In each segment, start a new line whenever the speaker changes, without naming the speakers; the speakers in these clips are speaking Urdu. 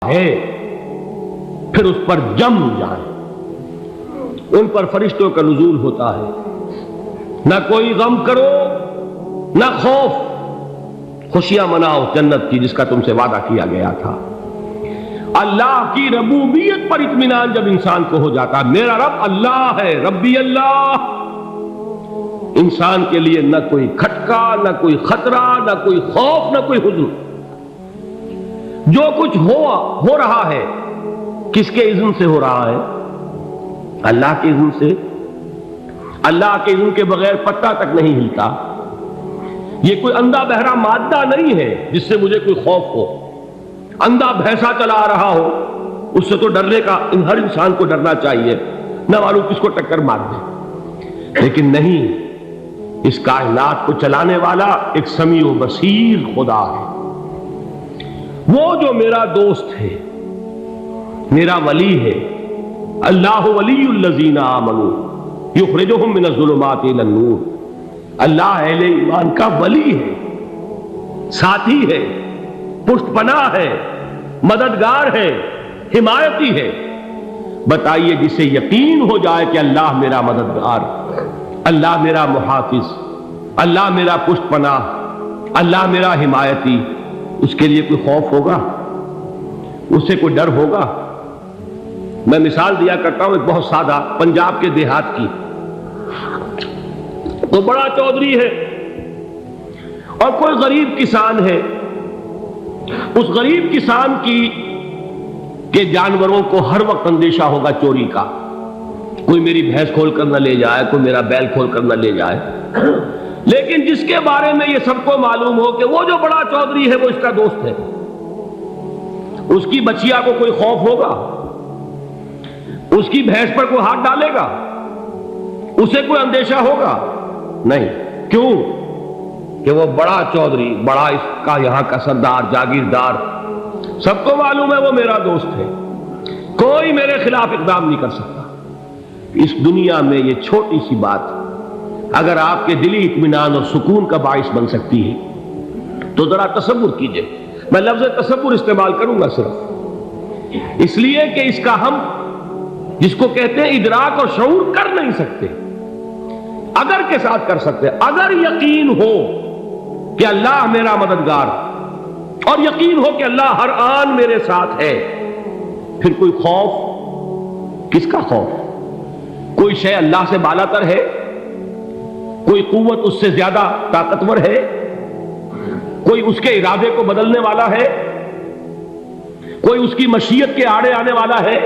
ہے پھر اس پر جم جائے. ان پر فرشتوں کا نزول ہوتا ہے. نہ کوئی غم کرو نہ خوف، خوشیاں مناؤ جنت کی جس کا تم سے وعدہ کیا گیا تھا. اللہ کی ربوبیت پر اطمینان جب انسان کو ہو جاتا، میرا رب اللہ ہے، ربی اللہ، انسان کے لیے نہ کوئی کھٹکا، نہ کوئی خطرہ، نہ کوئی خوف، نہ کوئی حزن. جو کچھ ہو رہا ہے کس کے اذن سے ہو رہا ہے؟ اللہ کے اذن سے. اللہ کے اذن کے بغیر پتا تک نہیں ہلتا. یہ کوئی اندھا بہرا مادہ نہیں ہے جس سے مجھے کوئی خوف ہو. اندھا بھینسا چلا آ رہا ہو اس سے تو ڈرنے کا ہر انسان کو ڈرنا چاہیے، نہ معلوم کس کو ٹکر مار دے. لیکن نہیں، اس کائنات کو چلانے والا ایک سمیع و بصیر خدا ہے. وہ جو میرا دوست ہے، میرا ولی ہے. اللہ ولی الذین آمنوا یخرجہم من الظلمات الی النور. اللہ اہل ایمان کا ولی ہے، ساتھی ہے، پشت پناہ ہے، مددگار ہے، حمایتی ہے. بتائیے جسے یقین ہو جائے کہ اللہ میرا مددگار، اللہ میرا محافظ، اللہ میرا پشت پناہ، اللہ میرا حمایتی، اس کے لیے کوئی خوف ہوگا؟ اس سے کوئی ڈر ہوگا؟ میں مثال دیا کرتا ہوں ایک بہت سادہ، پنجاب کے دیہات کی. تو بڑا چودھری ہے اور کوئی غریب کسان ہے. اس غریب کسان کے جانوروں کو ہر وقت اندیشہ ہوگا چوری کا. کوئی میری بھینس کھول کر نہ لے جائے، کوئی میرا بیل کھول کر نہ لے جائے. لیکن جس کے بارے میں یہ سب کو معلوم ہو کہ وہ جو بڑا چودھری ہے وہ اس کا دوست ہے، اس کی بچیا کو کوئی خوف ہوگا؟ اس کی بھینس پر کوئی ہاتھ ڈالے گا؟ اسے کوئی اندیشہ ہوگا؟ نہیں. کیوں؟ کہ وہ بڑا چودھری، بڑا اس کا یہاں کا سردار، جاگیردار، سب کو معلوم ہے وہ میرا دوست ہے، کوئی میرے خلاف اقدام نہیں کر سکتا. اس دنیا میں یہ چھوٹی سی بات اگر آپ کے دلی اطمینان اور سکون کا باعث بن سکتی ہے تو ذرا تصور کیجئے. میں لفظ تصور استعمال کروں گا صرف اس لیے کہ اس کا ہم جس کو کہتے ہیں ادراک اور شعور کر نہیں سکتے، اگر کے ساتھ کر سکتے. اگر یقین ہو کہ اللہ میرا مددگار اور یقین ہو کہ اللہ ہر آن میرے ساتھ ہے، پھر کوئی خوف؟ کس کا خوف؟ کوئی شے اللہ سے بالا تر ہے؟ کوئی قوت اس سے زیادہ طاقتور ہے؟ کوئی اس کے ارادے کو بدلنے والا ہے؟ کوئی اس کی مشیت کے آڑے آنے والا ہے؟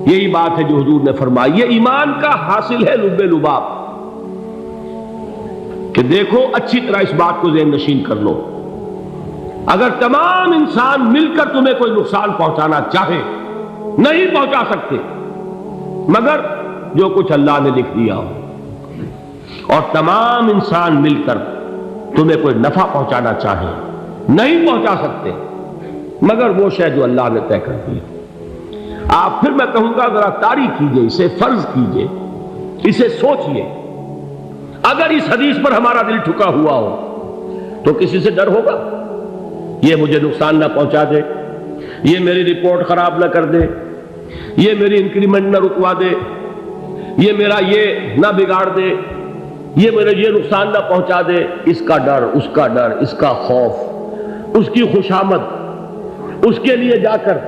یہی بات ہے جو حضور نے فرمائی. یہ ایمان کا حاصل ہے لب لباب کہ دیکھو اچھی طرح اس بات کو ذہن نشین کر لو. اگر تمام انسان مل کر تمہیں کوئی نقصان پہنچانا چاہے نہیں پہنچا سکتے مگر جو کچھ اللہ نے لکھ دیا ہو، اور تمام انسان مل کر تمہیں کوئی نفع پہنچانا چاہے نہیں پہنچا سکتے مگر وہ شے جو اللہ نے طے کر دی. آپ پھر میں کہوں گا ذرا تاریخ کیجئے، اسے فرض کیجئے، اسے سوچئے. اگر اس حدیث پر ہمارا دل ٹھکا ہوا ہو تو کسی سے ڈر ہوگا؟ یہ مجھے نقصان نہ پہنچا دے، یہ میری رپورٹ خراب نہ کر دے، یہ میری انکریمنٹ نہ رکوا دے، یہ میرا یہ نہ بگاڑ دے، یہ میرے یہ نقصان نہ پہنچا دے. اس کا ڈر، اس کا ڈر، اس کا خوف، اس کی خوشامد، اس کے لیے جا کر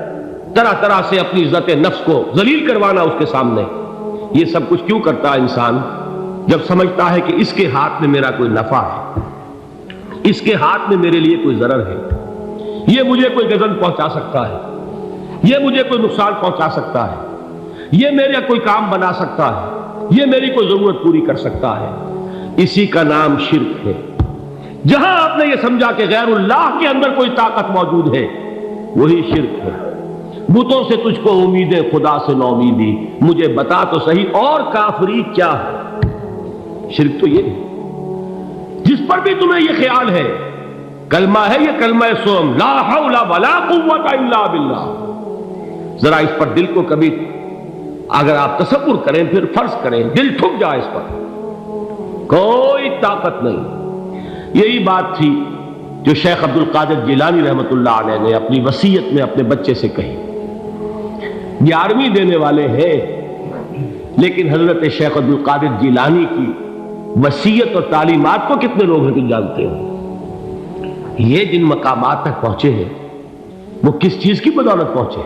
طرح طرح سے اپنی عزت نفس کو ذلیل کروانا اس کے سامنے. یہ سب کچھ کیوں کرتا ہے انسان؟ جب سمجھتا ہے کہ اس کے ہاتھ میں میرا کوئی نفع ہے، اس کے ہاتھ میں میرے لیے کوئی ضرر ہے، یہ مجھے کوئی غضب پہنچا سکتا ہے، یہ مجھے کوئی نقصان پہنچا سکتا ہے، یہ میرا کوئی کام بنا سکتا ہے، یہ میری کوئی ضرورت پوری کر سکتا ہے. اسی کا نام شرک ہے. جہاں آپ نے یہ سمجھا کہ غیر اللہ کے اندر کوئی طاقت موجود ہے وہی شرک ہے. بتوں سے تجھ کو امیدیں، خدا سے نو امیدی، مجھے بتا تو صحیح اور کافری کیا ہے. شرک تو یہ ہے. جس پر بھی تمہیں یہ خیال ہے، کلمہ ہے یہ کلمہ سوم، لا حول ولا قوت الا باللہ. ذرا اس پر دل کو کبھی اگر آپ تصور کریں، پھر فرض کریں، دل ٹھک جائے اس پر، کوئی طاقت نہیں. یہی بات تھی جو شیخ عبد القادر جیلانی رحمۃ اللہ علیہ نے اپنی وصیت میں اپنے بچے سے کہی. 11ویں دینے والے ہیں، لیکن حضرت شیخ عبد القادر جیلانی کی وصیت اور تعلیمات کو کتنے لوگ ہیں تم جانتے ہو؟ یہ جن مقامات تک پہنچے ہیں وہ کس چیز کی بدولت پہنچے؟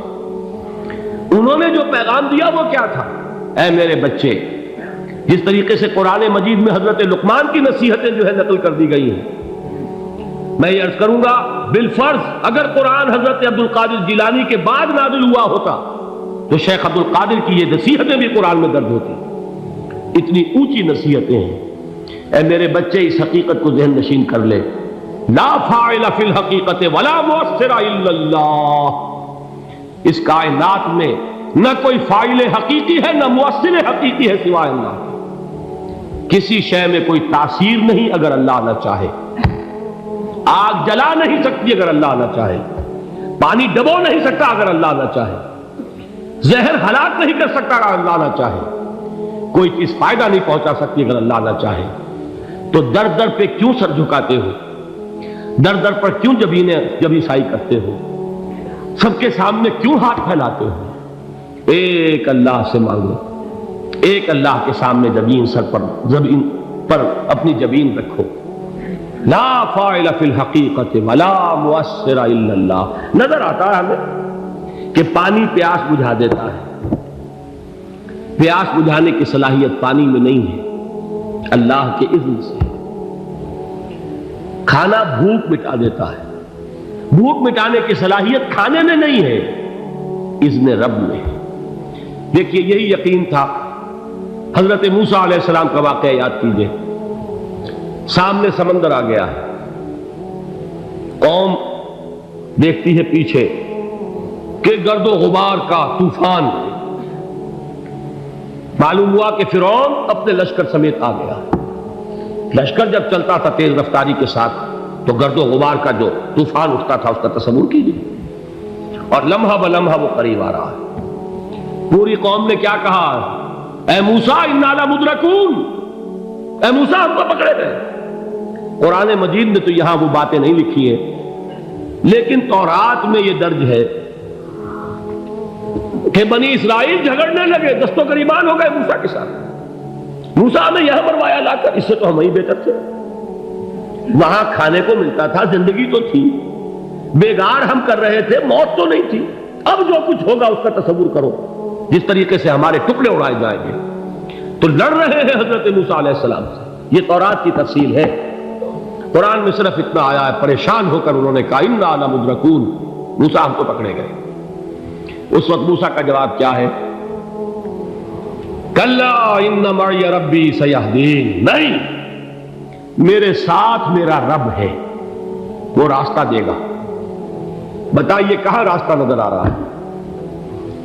انہوں نے جو پیغام دیا وہ کیا تھا؟ اے میرے بچے، جس طریقے سے قرآن مجید میں حضرت لقمان کی نصیحتیں جو ہے نقل کر دی گئی ہیں، میں یہ عرض کروں گا بالفرض اگر قرآن حضرت عبد القادر جیلانی کے بعد نازل ہوا ہوتا تو شیخ عبد القادر کی یہ نصیحتیں بھی قرآن میں درج ہوتی. اتنی اونچی نصیحتیں ہیں. اے میرے بچے، اس حقیقت کو ذہن نشین کر لے، لا فاعل فی الحقیقت ولا مؤثر الا اللہ. اس کائنات میں نہ کوئی فاعل حقیقی ہے نہ مؤثر حقیقی ہے سوائے اللہ. کسی شے میں کوئی تاثیر نہیں اگر اللہ نہ چاہے. آگ جلا نہیں سکتی اگر اللہ نہ چاہے. پانی ڈبو نہیں سکتا اگر اللہ نہ چاہے. زہر ہلاک نہیں کر سکتا اگر اللہ نہ چاہے. کوئی چیز فائدہ نہیں پہنچا سکتی اگر اللہ نہ چاہے. تو در در پہ کیوں سر جھکاتے ہو؟ در در پر کیوں جبیں سائی کرتے ہو؟ سب کے سامنے کیوں ہاتھ پھیلاتے ہو؟ ایک اللہ سے مانگو، ایک اللہ کے سامنے زمین پر اپنی جبین رکھو. لا فاعل فی الحقیقت ولا مؤثر الا اللہ. نظر آتا ہے ہمیں کہ پانی پیاس بجھا دیتا ہے. پیاس بجھانے کی صلاحیت پانی میں نہیں ہے، اللہ کے اذن سے. کھانا بھوک مٹا دیتا ہے. بھوک مٹانے کی صلاحیت کھانے میں نہیں ہے، اذن رب میں. دیکھیے یہی یقین تھا. حضرت موسیٰ علیہ السلام کا واقعہ یاد کیجئے. سامنے سمندر آ گیا ہے، قوم دیکھتی ہے پیچھے کہ گرد و غبار کا طوفان. معلوم ہوا کہ فرعون اپنے لشکر سمیت آ گیا. لشکر جب چلتا تھا تیز رفتاری کے ساتھ تو گرد و غبار کا جو طوفان اٹھتا تھا اس کا تصور کیجیے. اور لمحہ بلمحہ وہ قریب آ رہا ہے. پوری قوم نے کیا کہا؟ اے موسیٰ انا لمدرکون، اے موسیٰ ہم کو پکڑے گئے. قرآن مجید میں تو یہاں وہ باتیں نہیں لکھی ہیں، لیکن تورات میں یہ درج ہے کہ بنی اسرائیل جھگڑنے لگے، دست و گریبان ہو گئے موسیٰ کے ساتھ. موسیٰ نے یہاں مروایا لا کر، اس سے تو ہم ہی بہتر تھے. وہاں کھانے کو ملتا تھا، زندگی تو تھی، بیگار ہم کر رہے تھے، موت تو نہیں تھی. اب جو کچھ ہوگا اس کا تصور کرو، جس طریقے سے ہمارے ٹکڑے اڑائے جائیں گے. تو لڑ رہے ہیں حضرت موسیٰ علیہ السلام سے. یہ تورات کی تفصیل ہے. قرآن میں صرف اتنا آیا ہے، پریشان ہو کر انہوں نے کہا انا لمدرکون، موسیٰ ہم تو پکڑے گئے. اس وقت موسیٰ کا جواب کیا ہے؟ کلا ان معی ربی سیہدین. نہیں، میرے ساتھ میرا رب ہے، وہ راستہ دے گا. بتائیے کہاں راستہ نظر آ رہا ہے؟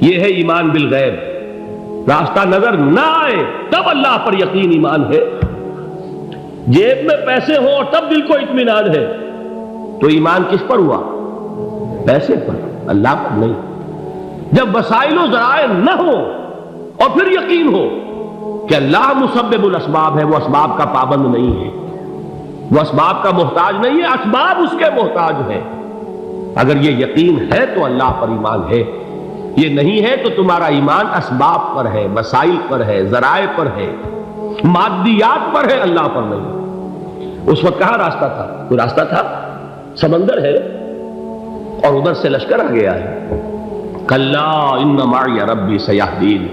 یہ ہے ایمان بالغیب. راستہ نظر نہ آئے تب اللہ پر یقین ایمان ہے. جیب میں پیسے ہوں اور تب دل کو اطمینان ہے تو ایمان کس پر ہوا؟ پیسے پر، اللہ پر نہیں. جب وسائل و ذرائع نہ ہو اور پھر یقین ہو کہ اللہ مسبب الاسباب ہے، وہ اسباب کا پابند نہیں ہے، وہ اسباب کا محتاج نہیں ہے، اسباب اس کے محتاج ہے. اگر یہ یقین ہے تو اللہ پر ایمان ہے. یہ نہیں ہے تو تمہارا ایمان اسباب پر ہے، وسائل پر ہے، ذرائع پر ہے، مادیات پر ہے، اللہ پر نہیں. اس وقت کہاں راستہ تھا؟ کوئی راستہ تھا؟ سمندر ہے اور ادھر سے لشکر آ گیا ہے. کلا ان معی ربی سیہدین.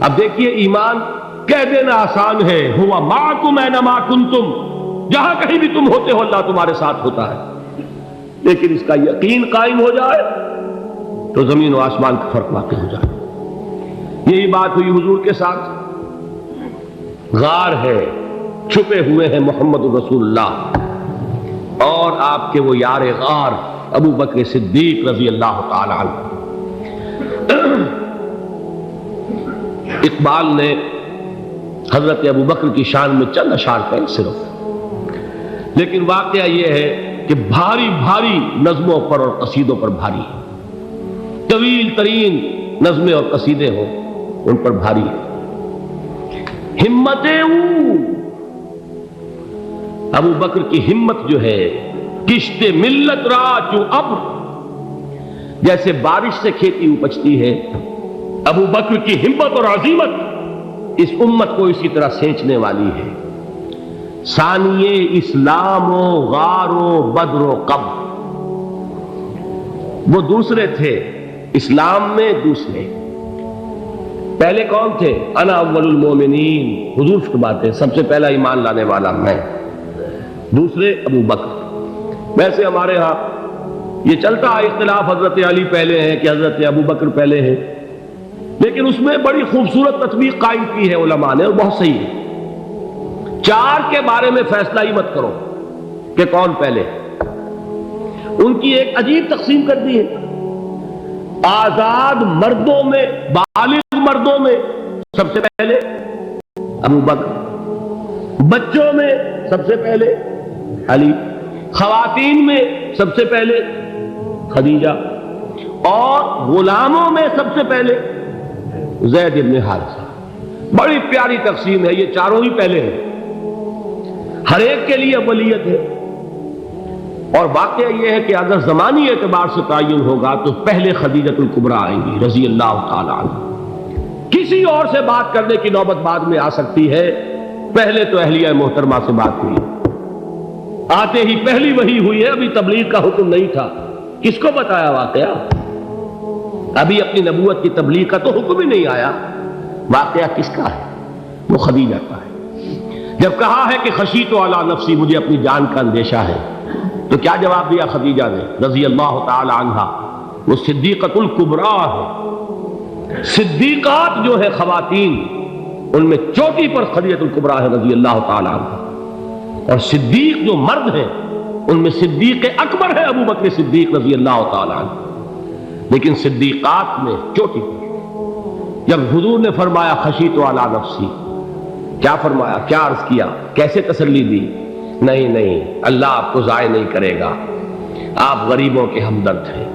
اب دیکھیے ایمان کہہ دینا آسان ہے، ہوا معکم اینما کنتم، جہاں کہیں بھی تم ہوتے ہو اللہ تمہارے ساتھ ہوتا ہے. لیکن اس کا یقین قائم ہو جائے تو زمین و آسمان کا فرق واقع ہو جائے. یہی بات ہوئی حضور کے ساتھ. غار ہے، چھپے ہوئے ہیں محمد رسول اللہ اور آپ کے وہ یار غار ابو بکر صدیق رضی اللہ تعالی عنہ. اقبال نے حضرت ابو بکر کی شان میں چند اشعار کہے صرف، لیکن واقعہ یہ ہے کہ بھاری بھاری نظموں پر اور قصیدوں پر بھاری ہے. طویل ترین نظمیں اور قصیدے ہوں ان پر بھاری ہے. ہمتیں ابو بکر کی ہمت جو ہے کشت ملت را چو ابر، جیسے بارش سے کھیتی اپجتی ہے، ابو بکر کی ہمت اور عزیمت اس امت کو اسی طرح سینچنے والی ہے۔ ثانیے اسلام و غار و بدر و قبر، وہ دوسرے تھے اسلام میں، دوسرے پہلے کون تھے؟ انا اول المومنین، حضور فرماتے ہیں سب سے پہلا ایمان لانے والا میں، دوسرے ابو بکر۔ ویسے ہمارے ہاں یہ چلتا ہے اختلاف، حضرت علی پہلے ہیں کہ حضرت ابو بکر پہلے ہیں، لیکن اس میں بڑی خوبصورت تطبیق قائم کی ہے علماء نے، اور بہت صحیح ہے۔ چار کے بارے میں فیصلہ ہی مت کرو کہ کون پہلے، ان کی ایک عجیب تقسیم کر دی ہے۔ آزاد مردوں میں، بالغ مردوں میں سب سے پہلے ابو بکر، بچوں میں سب سے پہلے علی، خواتین میں سب سے پہلے خدیجہ، اور غلاموں میں سب سے پہلے زید بن حارثہ۔ بڑی پیاری تقسیم ہے، یہ چاروں ہی پہلے ہیں، ہر ایک کے لیے اولیت ہے۔ اور واقعہ یہ ہے کہ اگر زمانی اعتبار سے تعین ہوگا تو پہلے خدیجۃ الکبریٰ آئیں گی رضی اللہ تعالی عنہ، کسی اور سے بات کرنے کی نوبت بعد میں آ سکتی ہے، پہلے تو اہلیہ محترمہ سے بات ہوئی، آتے ہی پہلی وحی ہوئی ہے، ابھی تبلیغ کا حکم نہیں تھا۔ کس کو بتایا واقعہ؟ ابھی اپنی نبوت کی تبلیغ کا تو حکم ہی نہیں آیا، واقعہ کس کا ہے؟ وہ خدیجہ کا ہے۔ جب کہا ہے کہ خشیت علی نفسی، مجھے اپنی جان کا اندیشہ ہے، تو کیا جواب دیا خدیجہ نے رضی اللہ تعالی عنہا؟ وہ صدیقۃ الکبریٰ ہے، صدیقات جو ہے خواتین ان میں چوٹی پر خدیجۃ الکبریٰ ہے رضی اللہ تعالی عنہا، اور صدیق جو مرد ہیں ان میں صدیق اکبر ہے ابو بکر صدیق رضی اللہ تعالی عنہ، لیکن صدیقات میں چوٹی پر۔ جب حضور نے فرمایا خشیت علی نفسی، کیا فرمایا، کیا عرض کیا، کیسے تسلی دی؟ نہیں نہیں، اللہ آپ کو ضائع نہیں کرے گا، آپ غریبوں کے ہمدرد ہیں،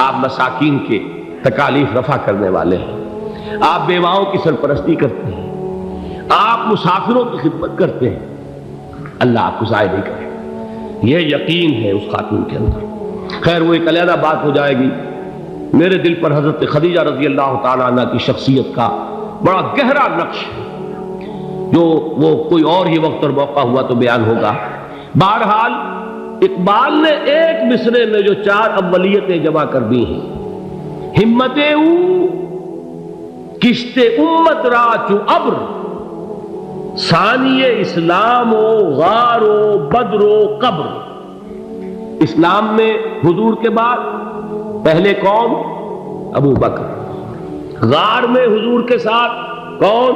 آپ مساکین کے تکالیف رفع کرنے والے ہیں، آپ بیواؤں کی سرپرستی کرتے ہیں، آپ مسافروں کی خدمت کرتے ہیں، اللہ آپ کو ضائع نہیں کرے گا۔ یہ یقین ہے اس خاتون کے اندر۔ خیر وہ ایک علیحدہ بات ہو جائے گی۔ میرے دل پر حضرت خدیجہ رضی اللہ تعالیٰ عنہ کی شخصیت کا بڑا گہرا نقش ہے، جو وہ کوئی اور ہی وقت اور موقع ہوا تو بیان ہوگا۔ بہرحال اقبال نے ایک مصرے میں جو چار اولیتیں جمع کر دی ہیں، ہمت او کشت امت را چو ابر، ثانی اسلام و غار و بدر و قبر۔ اسلام میں حضور کے بعد پہلے کون؟ ابو بکر۔ غار میں حضور کے ساتھ کون؟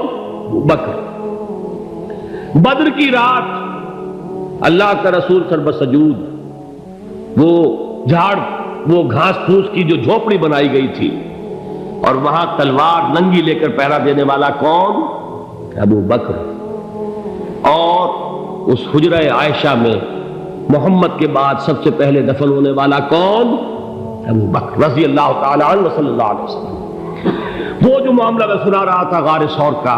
ابو بکر۔ بدر کی رات اللہ کا رسول سرب سجود، وہ جھاڑ، وہ گھاس پھوس کی جو جھوپڑی بنائی گئی تھی، اور وہاں تلوار ننگی لے کر پہرا دینے والا کون؟ ابو بکر۔ اور اس حجرہ عائشہ میں محمد کے بعد سب سے پہلے دفن ہونے والا کون؟ ابو بکر رضی اللہ تعالی عنہ صلی اللہ علیہ وسلم۔ وہ جو معاملہ میں سنا رہا تھا غار ثور کا،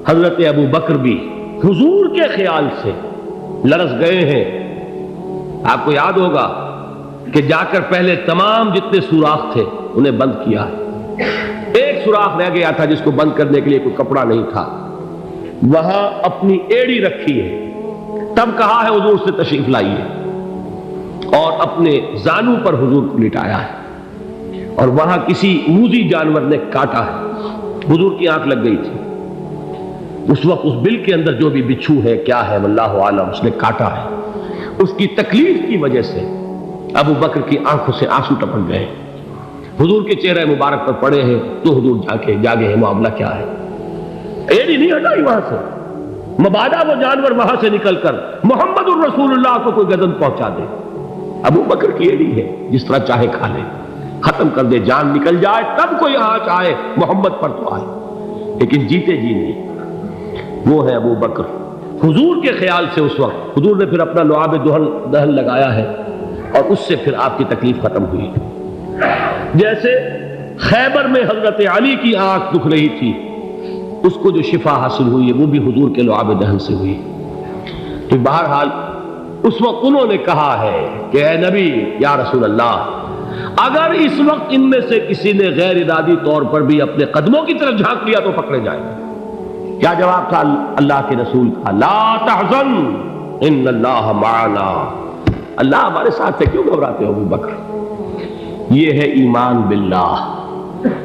حضرت ابو بکر بھی حضور کے خیال سے لرز گئے ہیں۔ آپ کو یاد ہوگا کہ جا کر پہلے تمام جتنے سوراخ تھے انہیں بند کیا ہے، ایک سوراخ رہ گیا تھا جس کو بند کرنے کے لیے کوئی کپڑا نہیں تھا، وہاں اپنی ایڑی رکھی ہے، تب کہا ہے حضور سے تشریف لائیے، اور اپنے زانو پر حضور کو لٹایا ہے، اور وہاں کسی موذی جانور نے کاٹا ہے، حضور کی آنکھ لگ گئی تھی، اس وقت اس بل کے اندر جو بھی بچھو ہے کیا ہے واللہ عالم، اس نے کاٹا ہے، اس کی تکلیف کی وجہ سے ابو بکر کی آنکھوں سے آنسو ٹپک گئے، حضور کے چہرے مبارک پر پڑے ہیں، تو حضور جاگے ہیں، معاملہ کیا ہے؟ ایڑی نہیں ہٹائی وہاں سے، مبادا وہ جانور وہاں سے نکل کر محمد الرسول اللہ کو کوئی گزن پہنچا دے، ابو بکر کی ایڑی ہے، جس طرح چاہے کھا لے، ختم کر دے، جان نکل جائے تب کوئی آنچ آئے، محمد پر تو آئے، لیکن جیتے جی نہیں۔ وہ ہے ابو بکر۔ حضور کے خیال سے اس وقت حضور نے پھر اپنا لعاب دہن لگایا ہے، اور اس سے پھر آپ کی تکلیف ختم ہوئی۔ جیسے خیبر میں حضرت علی کی آنکھ دکھ رہی تھی، اس کو جو شفا حاصل ہوئی ہے وہ بھی حضور کے لعاب دہن سے ہوئی۔ تو بہرحال اس وقت انہوں نے کہا ہے کہ اے نبی یا رسول اللہ، اگر اس وقت ان میں سے کسی نے غیر ارادی طور پر بھی اپنے قدموں کی طرف جھانک لیا تو پکڑے جائیں گے۔ کیا جواب تھا اللہ کے رسول کا؟ لا تحزن ان اللہ معنا، اللہ ہمارے ساتھ ہے، کیوں گھبراتے ہو ابو بکر؟ یہ ہے ایمان باللہ،